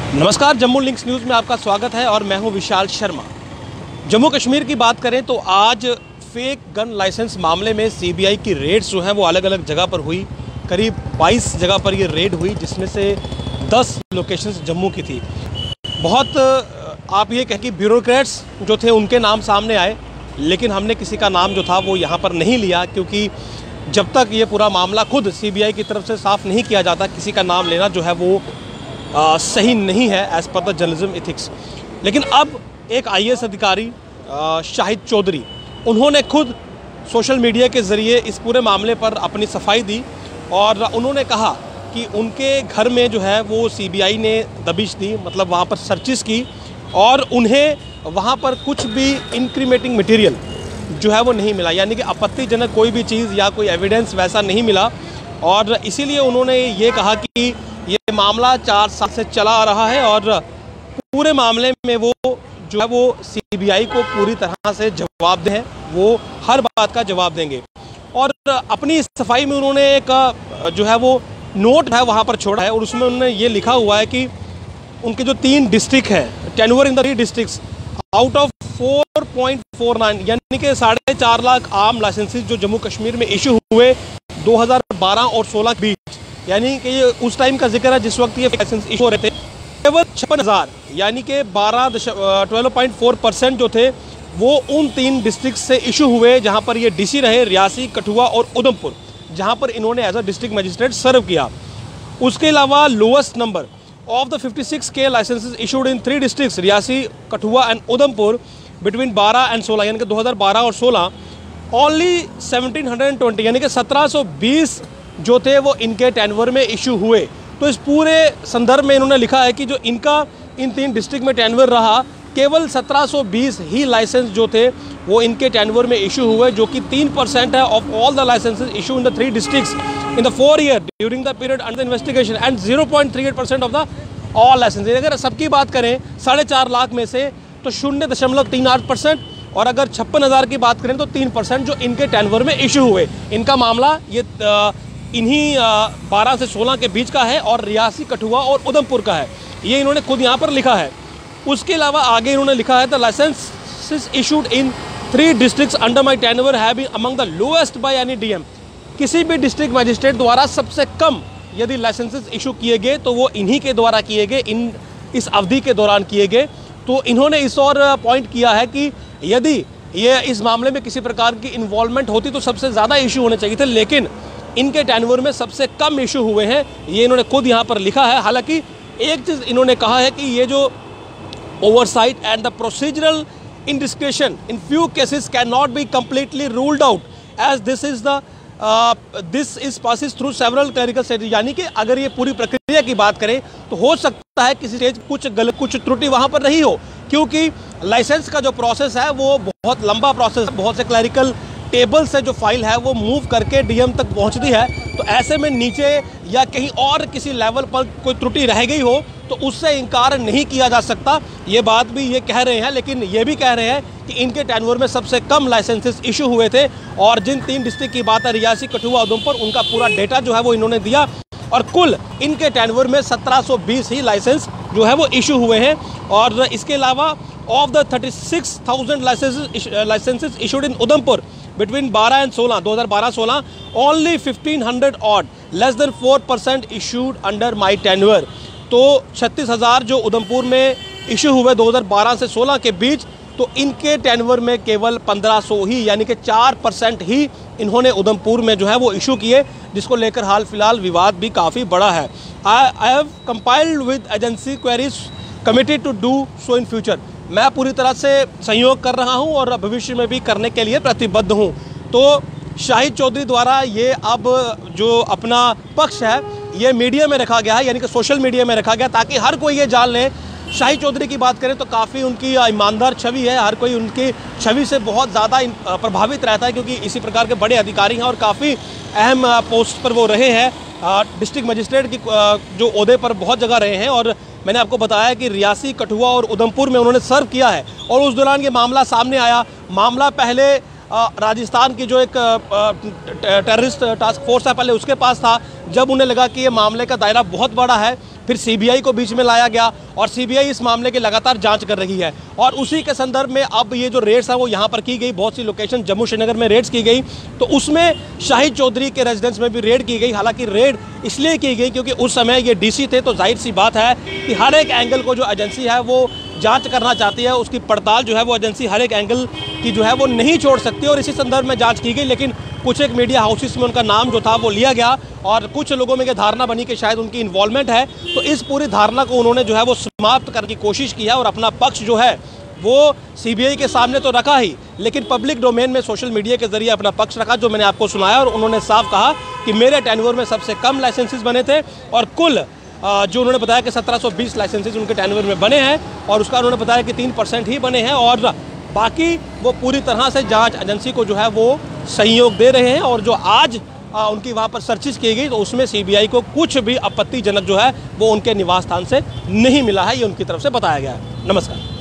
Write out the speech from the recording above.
नमस्कार, Jammu links news में आपका स्वागत है और मैं हूं विशाल शर्मा। जम्मू कश्मीर की बात करें तो आज फेक गन लाइसेंस मामले में सीबीआई की रेड्स जो हैं वो अलग अलग जगह पर हुई। करीब 22 जगह पर ये रेड हुई, जिसमें से 10 लोकेशंस जम्मू की थी। बहुत आप ये कहें कि ब्यूरोक्रेट्स जो थे उनके नाम सामने आए, लेकिन हमने किसी का नाम जो था वो यहाँ पर नहीं लिया, क्योंकि जब तक ये पूरा मामला खुद सीबीआई की तरफ से साफ़ नहीं किया जाता, किसी का नाम लेना जो है वो सही नहीं है as per the journalism ethics. लेकिन अब एक आईएएस अधिकारी शाहिद चौधरी, उन्होंने खुद सोशल मीडिया के ज़रिए इस पूरे मामले पर अपनी सफाई दी और उन्होंने कहा कि उनके घर में जो है वो सीबीआई ने दबिश दी, मतलब वहाँ पर सर्चिस की और उन्हें वहाँ पर कुछ भी इंक्रीमेटिंग मटेरियल जो है वो नहीं मिला, यानी कि आपत्तिजनक कोई भी चीज़ या कोई एविडेंस वैसा नहीं मिला। और इसीलिए उन्होंने ये कहा कि ये मामला 4 साल से चला आ रहा है और पूरे मामले में वो जो है वो सीबीआई को पूरी तरह से जवाब दें, वो हर बात का जवाब देंगे। और अपनी सफाई में उन्होंने एक जो है वो नोट है वहाँ पर छोड़ा है और उसमें उन्होंने ये लिखा हुआ है कि उनके जो 3 डिस्ट्रिक्ट है, tenure in the 3 districts out of 4.49, यानी कि 4.5 लाख आर्म लाइसेंसेस जो जम्मू कश्मीर में इशू हुए 2012 और 16 के बीच, यानी कि ये उस टाइम का जिक्र है जिस वक्त ये लाइसेंस इशू हो रहे थे, केवल 56,000 यानी कि 12.4% जो थे वो उन 3 डिस्ट्रिक्ट से इशू हुए, जहां पर ये डीसी रहे, रियासी, कठुआ और उधमपुर, जहां पर इन्होंने as a district magistrate serve किया। उसके अलावा lowest number of the 56K licences issued in 3 districts Reasi, Kathua and Udhampur between 12 and 16, यानी कि 2012 और 16, ओनली 1720 यानी कि 1720 जो थे वो इनके टेन्योर में इशू हुए। तो इस पूरे संदर्भ में इन्होंने लिखा है कि जो इनका इन 3 डिस्ट्रिक्ट में टेन्योर रहा, केवल 1720 ही लाइसेंस जो थे वो इनके टेन्योर में इशू हुए, जो कि 3% है of all the licences issue in the 3 districts in the 4 year during the period under investigation and 0.38% of the all licences. अगर सबकी बात करें 4.5 लाख में से तो 0.38%, और अगर 56,000 की बात करें तो 3% जो इनके टेन्योर में इशू हुए। इनका मामला ये इन्हीं 12 से 16 के बीच का है और रियासी, कठुआ और उधमपुर का है, ये इन्होंने खुद यहाँ पर लिखा है। उसके अलावा आगे इन्होंने लिखा है the licences issued in 3 districts under my tenure have been among the lowest by any DM. किसी भी डिस्ट्रिक्ट मजिस्ट्रेट द्वारा सबसे कम यदि लाइसेंसेस इशू किए गए तो वो इन्हीं के द्वारा किए गए, इस अवधि के दौरान किए गए। तो इन्होंने इस और पॉइंट किया है कि यदि ये इस मामले में किसी प्रकार की इन्वॉल्वमेंट होती तो सबसे ज़्यादा इशू होने चाहिए थे, लेकिन इनके टेन्योर में सबसे कम इशू हुए हैं, ये इन्होंने खुद यहाँ पर लिखा है। हालांकि एक चीज़ इन्होंने कहा है कि ये जो oversight and the procedural indiscretion in few cases can not be completely ruled out as this is passes through several clerical stage, यानी कि अगर ये पूरी प्रक्रिया की बात करें तो हो सकता है किसी स्टेज कुछ त्रुटि वहाँ पर नहीं हो, क्योंकि लाइसेंस का जो प्रोसेस है वो बहुत लंबा प्रोसेस है, बहुत से क्लरिकल टेबल से जो फाइल है वो मूव करके डीएम तक पहुंचती है। तो ऐसे में नीचे या कहीं और किसी लेवल पर कोई त्रुटि रह गई हो तो उससे इनकार नहीं किया जा सकता। ये बात भी ये कह रहे हैं, लेकिन ये भी कह रहे हैं कि इनके टेन्योर में सबसे कम लाइसेंसेस इशू हुए थे और जिन 3 डिस्ट्रिक्ट की बात है रियासी, कठुआ, उधमपुर, उनका पूरा डेटा जो है वो इन्होंने दिया और कुल इनके टेन्योर में 1720 ही लाइसेंस जो है वो इशू हुए हैं। और इसके अलावा of the 36,000 licences issued in Udhampur between 12 and 16, 2012-16, only 1500 odd less than 4% issued under my tenure. तो 36,000 जो उधमपुर में इशू हुए 2012 से 16 के बीच, तो इनके टेन्योर में केवल 1500 ही, यानी कि 4% ही इन्होंने उधमपुर में जो है वो इशू किए, जिसको लेकर हाल फिलहाल विवाद भी काफ़ी बड़ा है। I have compiled with agency queries committed to do so in future. मैं पूरी तरह से सहयोग कर रहा हूं और भविष्य में भी करने के लिए प्रतिबद्ध हूं। तो शाहिद चौधरी द्वारा ये अब जो अपना पक्ष है ये मीडिया में रखा गया है, यानी कि सोशल मीडिया में रखा गया, ताकि हर कोई ये जान ले। शाहिद चौधरी की बात करें तो काफ़ी उनकी ईमानदार छवि है, हर कोई उनकी छवि से बहुत ज़्यादा प्रभावित रहता है, क्योंकि इसी प्रकार के बड़े अधिकारी हैं और काफ़ी अहम पोस्ट पर वो रहे हैं। डिस्ट्रिक्ट मजिस्ट्रेट की जो ओहदे पर बहुत जगह रहे हैं और मैंने आपको बताया कि रियासी, कठुआ और उधमपुर में उन्होंने सर्व किया है। और उस दौरान ये मामला सामने आया। मामला पहले राजस्थान की जो एक टेररिस्ट टास्क फोर्स है पहले उसके पास था। जब उन्हें लगा कि ये मामले का दायरा बहुत बड़ा है, फिर सीबीआई को बीच में लाया गया और सीबीआई इस मामले की लगातार जांच कर रही है। और उसी के संदर्भ में अब ये जो रेड्स है वो यहाँ पर की गई, बहुत सी लोकेशन जम्मू श्रीनगर में रेड्स की गई, तो उसमें शाहिद चौधरी के रेजिडेंस में भी रेड की गई। हालांकि रेड इसलिए की गई क्योंकि उस समय ये डीसी थे, तो जाहिर सी बात है कि हर एक एंगल को जो एजेंसी है वो जांच करना चाहती है, उसकी पड़ताल जो है वो एजेंसी हर एक एंगल की जो है वो नहीं छोड़ सकती, और इसी संदर्भ में जांच की गई। लेकिन कुछ एक मीडिया हाउसेस में उनका नाम जो था वो लिया गया और कुछ लोगों में ये धारणा बनी कि शायद उनकी इन्वॉल्वमेंट है, तो इस पूरी धारणा को उन्होंने जो है वो समाप्त करने की कोशिश की है और अपना पक्ष जो है वो सीबीआई के सामने तो रखा ही, लेकिन पब्लिक डोमेन में सोशल मीडिया के जरिए अपना पक्ष रखा, जो मैंने आपको सुनाया। और उन्होंने साफ कहा कि मेरे टेन्योर में सबसे कम लाइसेंसेस बने थे और कुल जो उन्होंने बताया कि 1720 लाइसेंसेस उनके टेन्योर में बने हैं, और उसका उन्होंने बताया कि 3% ही बने हैं और बाकी वो पूरी तरह से जांच एजेंसी को जो है वो सहयोग दे रहे हैं। और जो आज उनकी वहाँ पर सर्चिस की गई तो उसमें सीबीआई को कुछ भी आपत्तिजनक जो है वो उनके निवास स्थान से नहीं मिला है, ये उनकी तरफ से बताया गया है। नमस्कार।